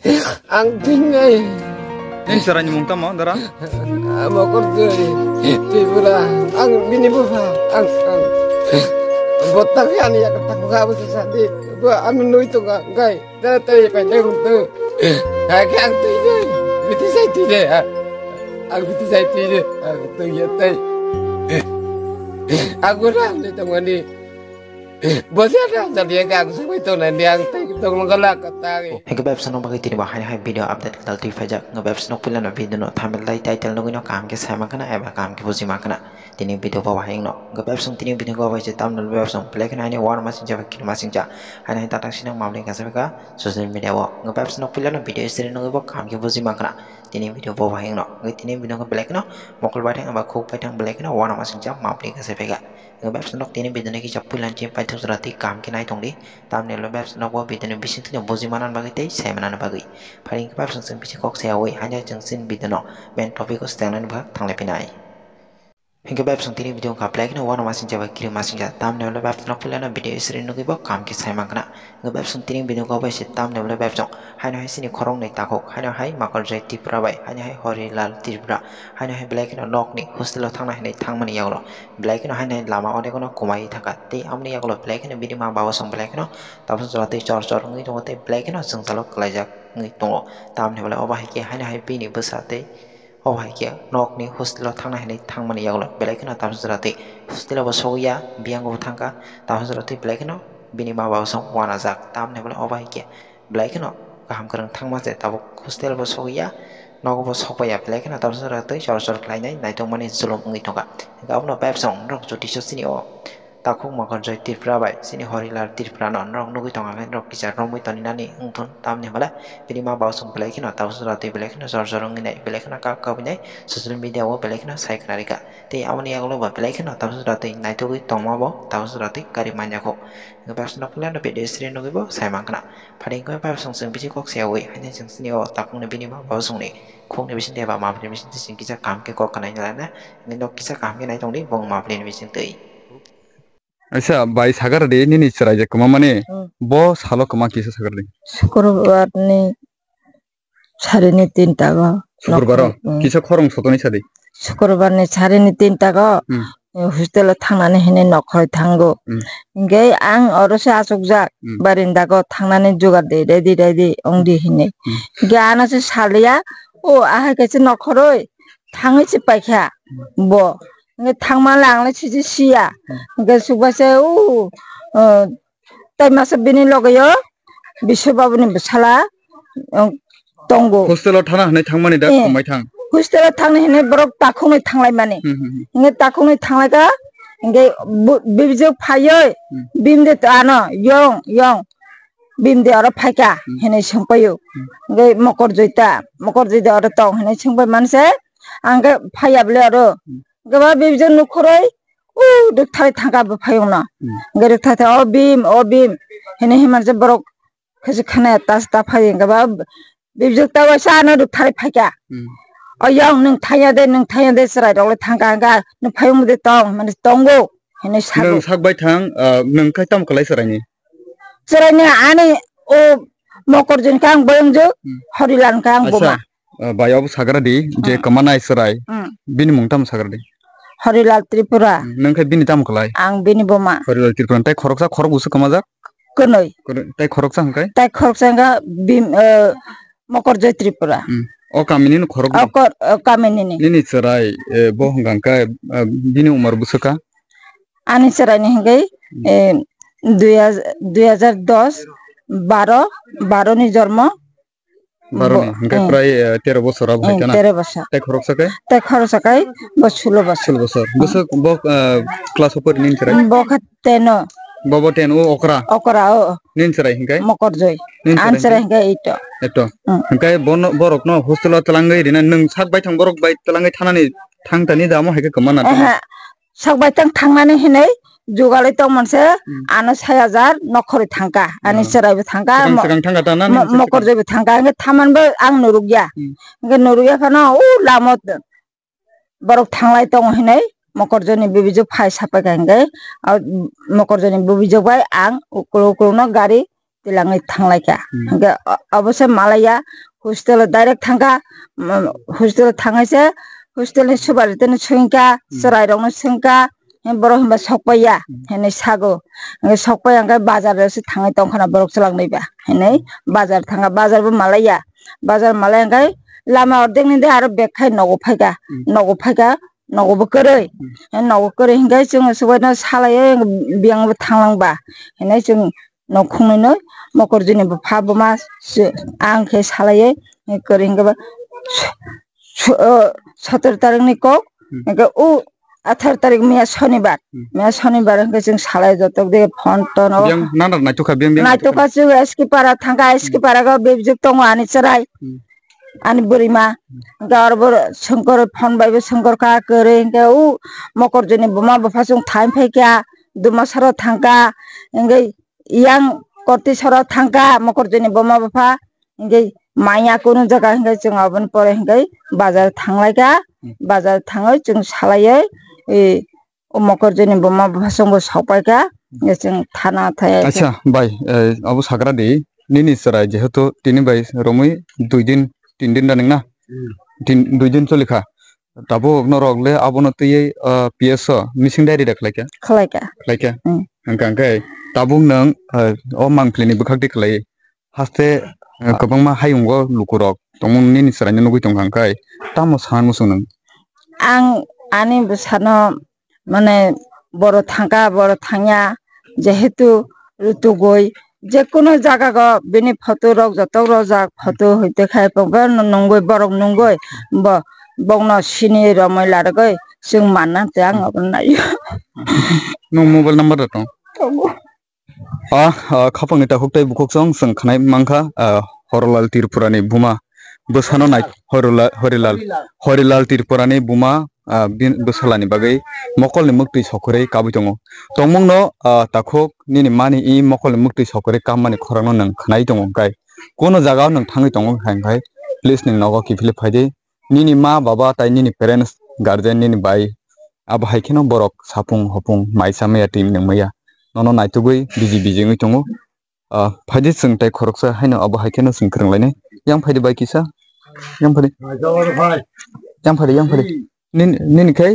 Ang tingay. Ini caranya mungtam mau darah? Mau kerja Tripura. Ang binibufa. Ang botak ya nih ya ketak buka besar sadi. Gua anu nu itu ngai. Dah tadi pendek untuk. Kayak ang tingay. Biti saya tidak. Ang biti saya tidak. Aku tuh ya tadi. Aku dah di tengah ni. Bosnya dah jadi yang aku sampai tu nanti yang tu ngelak kata. Hingga web senok bagi tidak bahaya hai video update kedal TV fajak nge-web senok pilihan video no thumbnail like title no gino kam ke sama kana eba kam ke posisi makana tini video bawa yang no nge-web senok tini video bawa je thumbnail web senok play kana ini war masing jawab kiri masing ja hanya tata sinang mamling kasih mereka sosial media bawa nge-web senok pilihan no video istri no bawa kam ke posisi makana tini video bawa yang no tini video nge play kana mokol badang aba kuk badang play kana war masing ja mamling kasih mereka nge-web senok tini video nge kijap pilihan je pai terserati kam ke naik tongdi thumbnail web senok bawa video nge bising tu posisi mana bagi teh saya mana bagi paling kebab sengsen bisi kok saya away hanya jengsin bidano main topik ko setengah bah tang lepinai hingga bab seng tini video ka play kena warna masing jawa kiri masing jawa tam ne bab nok pilana video isri nugi bok kam ki saya makna hingga bab seng tini video ka basi tam ne bab song hanya hai sini korong nei takok hanya hai makal jai tipra bai hanya hai hori lal tipra hanya hai black kena nok ni hostel thang na nei thang mani yaglo black kena hanya lama ode kono kumai thaka te amni yaglo black kena video ma bawa song black kena tapos jolate chor ngi jote black kena seng salok kalajak ngi tongo tam ne bala obah ki hanya hai pini besate oh hai kia nok ni hostel thang na ni thang mani yaglo belai kena tam surati hostel ba soya biang go thangka tam surati belai kena bini ma ba song wana jak tam ne bala oh hai kia belai kena kaham kerang thang ma je tabuk hostel ba soya nok ba sopaya belai kena tam surati chor klai nai tong mani zulum ngi tonga ga no pep song rok chuti sini o takuk makon joy tirpra bai sini horilar tirpra non rong nugi tonga kan rok kijar rong mui tani nani ungton tam ne bala bini ma ba song belai kena tam surati belai kena chor ngi nai belai kena ka binai social media wo belai kena sai kana rika te amani aglo ba belai kena tam surati nai to gi tongma bo tam surati kari manya ko ngabas nok lan be desri nugi bo sai mangkana pharing ko pa song sing bisi kok sia we hanya jeng sini o takung ne bini ma ba song ni khong ne bisin de ba ma pli bisin sing kisa kam ke ko kana nyala na ni nok kisa kam ke nai tong ni bong ma pli bisin tei Aisyah bayi sagar deh ini cerai je kemana nih? Bos halo kemana kisah sagar deh? Syukurbar nih hari ini tinta go. Syukurbar kisah korong soto nih sadi. Syukurbar nih hari ini tinta go. Hostel thangane hene nokhoi thango. Ngai ang orose asukjak barinda go thangane jogar de ready ongdi hine. Ngai ana se salia o aha kaise nokhoroi thangi se paikha bo ngai thangma langle chiji sia ngai subase u tai masa bini logayo biswababuni bisala tongo hostel thana hne thangmani da komai thang hostel thangne hene borok takungni thanglai mani ngai takungni thanglai ga ngai bibje phayoi bimde ano yong bimde aro phaika hene songpayo ngai mokor joita aro tong hene songpai manse angga phayable aro gaba bibje nukhoroi duk thai thangka bo phayona ngai duk thai o bim hene himarje borok khasi khana tasta phayen gaba bibje tawa sana duk thai phayka oyang nung thaya de srai dole thangka ga nu phayung de tong mane tongo hene sago nung sakbai thang nung kai tam kalai sarai ni ani o mokor jin kang boyong jo horilan kang boma bayaw sagara di je kemana sarai bini mungtam sagara di Horilal Tripura nung kai bini tam kalai ang bini boma Horilal Tripura tai khorok usu kamajak konoi tai khoroksa hangkai tai khoroksa ga bim mokor joy Tripura o kamini nu khorok kamini ni sarai bo hangka bini umar busuka ani sarai ni hangai 2010 12 ni jন্ম Baroni, hingga pray 13 bosor ab hai kana 13 bosor tai khoroksa kai bo 16 bosor bo class upper nin cerai bo khateno bobo 10 o okra o nin cerai hingga mokor joy an cerai hingga eto hingga borok no hostel talangai rina nung sakbai thang borok bai talangai thanani thangtani damo haike kemana sakbai thangmani hinai jogalai tong manse ano 6000 nokhori thangka ani serai thangka mokor joy thangka nge thaman bo ang nurugya nge nurugya kana lamot borok thanglai tong hinai mokor joni bibijok phai sapai nge mokor joni bibijok bai ang ukro no gari tilangai thanglaika hingga obose malaya hostel direct thangka hostel thangaise hostel ni subar tene sungka sarai rong sungka borok himba sokpaya hene sago sokpaya hingga bazar se thangai tongkhana borok chalangnai ba hene bazar thanga bazar bo malaya bazar malaya hingga lama ordek ni de aro bag khai nogo phaika nogo bo koroi nogo koroi hingga jong subaina salayo biang bo thanglangba hene jong nok khungnai no mokorjini bo pha bo ma angkhe salaye koroi hingga 17 tarik ni kok hingga 18 tarik meya shonibar hingga jong salaye jotok de phone ton nanar naituka jong eski para thangka eski para ga bejuk tongo ani charai ani burima garbor shankar phone baibe shankar ka kore hingga mokorjini boma bapha jong thaim phaika dumasaro thangka hingga yang korti soro thangka mokorjini boma bapha hingga maya kono jaga hingga jong abon pore hingga bazar thanglaiga bazar thangai jong salaye mokorjini boma bapha jong sokpaika jong thana thaya acha bai abo sagra de nini sarai jehetu tini bai romoi 2 din 3 din daning na 2 din cholikha tabo norokle abono tuye ps missing diary khlaika angkai tabung nang o mangpleni bukhakti khlai haste kabangma hayungo lukurok tongmung nini sarai nugui tongkhangkai tamo san musung nang ang ani busano mane boro thangka boro thangya jehetu rutugoi যে কোনো জায়গা গো বিনি photo rock যত রজাক photo হইতে খাই পঙ্গা নঙ্গই বরক নঙ্গই বংনা সিনি রমই লারগই जों मानना आं नायो नों मबाइल नम्बर दं खाफांनि ताखुकताय बुखकसं जों खानाय मांखा हरलाल तिरपुरानि बुमा बोसानो नाय हरिलाल तिरपुरानि बुमा बोसालानि बागै मकलनि मुक्ति सकरै काबि दङ तंमंनो ताखुक निनि मानि इ मकलनि मुक्ति सकरै काममानि खरानो नों खानाय दङ गाय कोनो जागा नों थाङै दङ हाय प्लिज नों नगो किफिले फायदे निनि मा बाबा ताय निनि पेरेन्ट्स गार्जियन निनि बाय अब हायखेनो बरक सापुं हपुं माइसा मैया टीम नों मैया ननो नायतुगै बिजिङै दङ फायदे जों ताय खरकसा हायनो अब हायखेनो जों फोरोंलायनाय yang phai bai kisa yang phai nin kai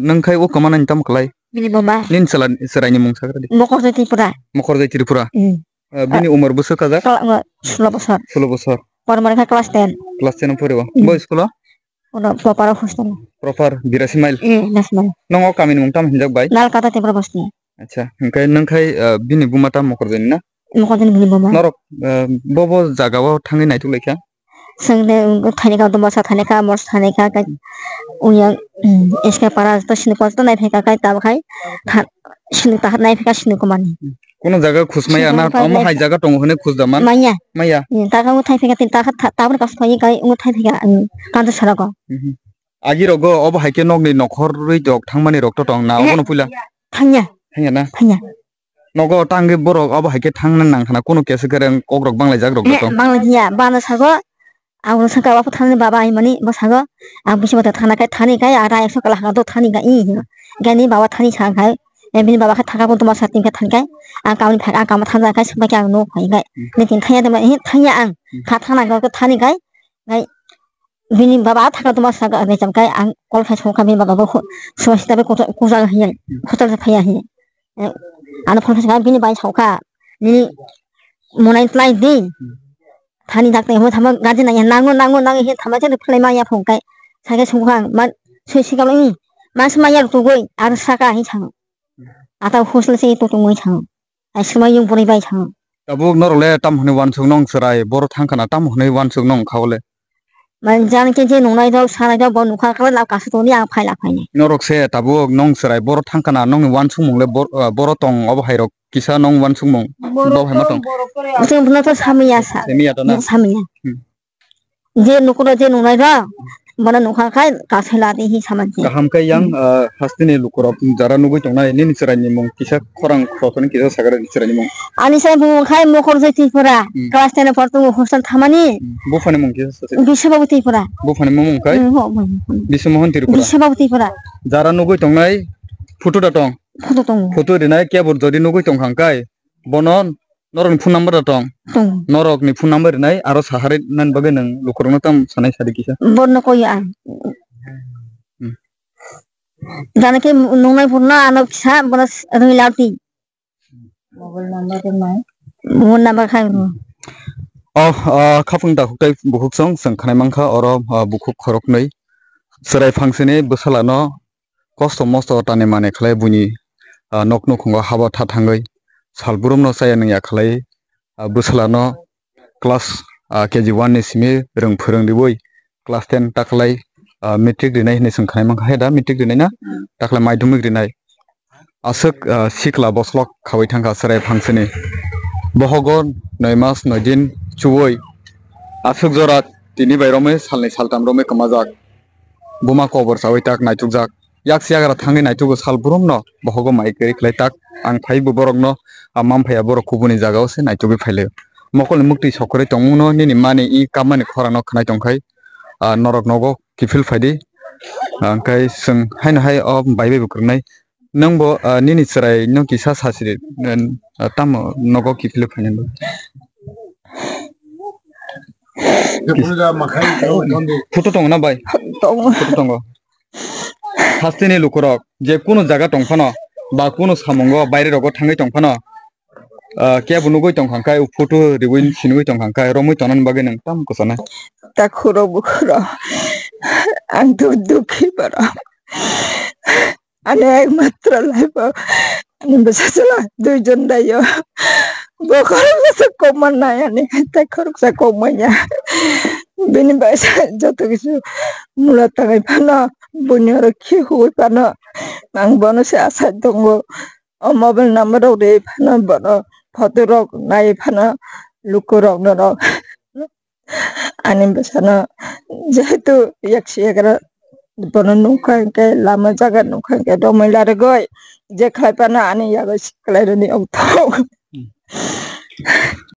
nang kai o kamana tam klai bini baba nin serai ni mung sagra mokor jai tripura bini umur busa kaza 16 bosor parmar ka class 10 pore boy school ona proper hostel proper 82 mile national nang o kamin mung tam hinjak bai nal kata tebra basti acha nang kai bini bumata mokor jai na mokor jai bini baba norok bobo jagawa thangi naitu lekha संगने थाने का दमसा थाने का मर्स थाने का उया इसके पारा तो सिन को तो नहीं फेका का तब खाई सिन ता नहीं फेका सिन को मानी कोनो जगह खुसमाया ना अम हाय जगह टंग होने खुसदमान माया ता का थाई फेका ता ताबन का सफाई का उ थाई फेका कांत सरा को आगि रगो अब हायके नगनि नखर रइ दक थांमानि रक्त टंग ना अबनो पुला थांया ना नगो टांगे बरक अब हायके थांना नांखाना कोनो केस करे कग्रक बांलाय जाग्रक दं बांलाय बाना सागो आउन संका बापु थाने बाबा आई मनी बसागो आ बिसबत थाना काय थानी काय आरा 100 कला हातो थानी का इ गानी बाबा थानी सा काय एबिन बाबा का थाका को तमा सातिं का थान काय आ काउन फाका काम थाना काय सब क्या नो फाइ काय लेकिन थाया दमा हि थाया आं खा थाना का थानी काय गाय बिनि बाबा थाका तमा सा का जम काय आं कल खाय सका बिनि बाबा को सस्ता बे को जा हिय होटल से फाया हि आन फन का बिनि बाय सका नि मोनाइ फ्लाइ दि थानी दाक्ते हो थामा गाजि नाय नांगो हे थामा जे फ्लाइ माया फंकाय सागे संखां मा सैसिगालनि मास माया तुगै आरो साका हि छां आता हसल से तो तुङै छां आइसमा यं बरै बाय छां तबो नरले ताम हने वान सुंग नंग सराय बर थांखाना ताम हने वान सुंग नंग खावले मान जान के जे नंनाय द सानाय द बन नुखा खला लाव कासो तोनि आं फायला फायने नरक से तबो नंग सराय बर थांखाना नंग वान सुंग मंगले बर तंग अब हायरक किसा नंग वान सुंग मं बाव हाय मातंग जों बुना तो सामिया सामिया जे नुकुनो जे नुनाय द बना नुखा खाय कासेला दे हि सामानजे गाहाम काय yang hastini lukurok jara nugui tongnai nini sirani mung kisa khorang khotoni kisa sagara sirani mung ani sai bu khai mokor jati pura class 10 portu hostel thamani bufani mung kisa bisabati pura bufani mung kai bismohon tirupura bisabati pura jara nugui tongnai photo datong photo rinai kebor jodi nugui tongkhang kai bonon Norok ni phone number datong. Norok ni phone number nai aro sahari nan bagai nang lukurong tam sanai sadi kisa. Bon ko ya. Dana ke nungai phone anak sa bonas rui lauti. Mobile number khai. Khapung da hukai bukuk song sangkhanai mangkha oro bukuk khorok nei. Serai fangsene bosalano kosto mosto tane mane khlai buni nok nokhongo haba tha thangai. Salburum no saya nang yakhlai bosalano class KG1 ni simi rong phorong diboi class 10 taklai metric dinai ne sangkhanai mangkha heda metric dinai na taklai maidhomik dinai asuk sikla boslok khawai thangka serai fangsene bohogon 9 mas 9 din chuwoi asuk jorat tini bairome salni saltam rome kamajak buma cover sawai tak naitukjak yak siagara thangai naitugo salburum no bohogo mai keri khlai tak ang phaibu borok no amam phaya borok kubuni jagao se naitugi phaile mokol mukti sokore tongmuno nini mani I kamani khorano khnai tongkhai norok nogo kifil phaidi angkai sung haina hai baibai bukrnai nangbo nini serai no kisa sasiri tam nogo kifil phainen photo tong na bai photo tongo hastini lukurok je kuno jaga tongphano ba kuno samongo baire rogo thangai tongphano ke bunugoi tongkhangkai photo riwin sinugoi tongkhangkai romoi tonan bagai nang tam kosana ta khuro bukhuro ang dukhi bara ane ekmatra laiba ani besasala duijon dayo bokhoro sa koman na yani ta khorok sa komanya bini baisa joto kisu mula tangai phana bunyoro khi hui phana ang bono se asa dongo mobile number ore phana bono photo rok nai phana lukurok no rok ani besana jehetu yakshi egara bono nungkha ke lama jaga nungkha ke domai lare goi je khlai pana ani yago siklai roni auto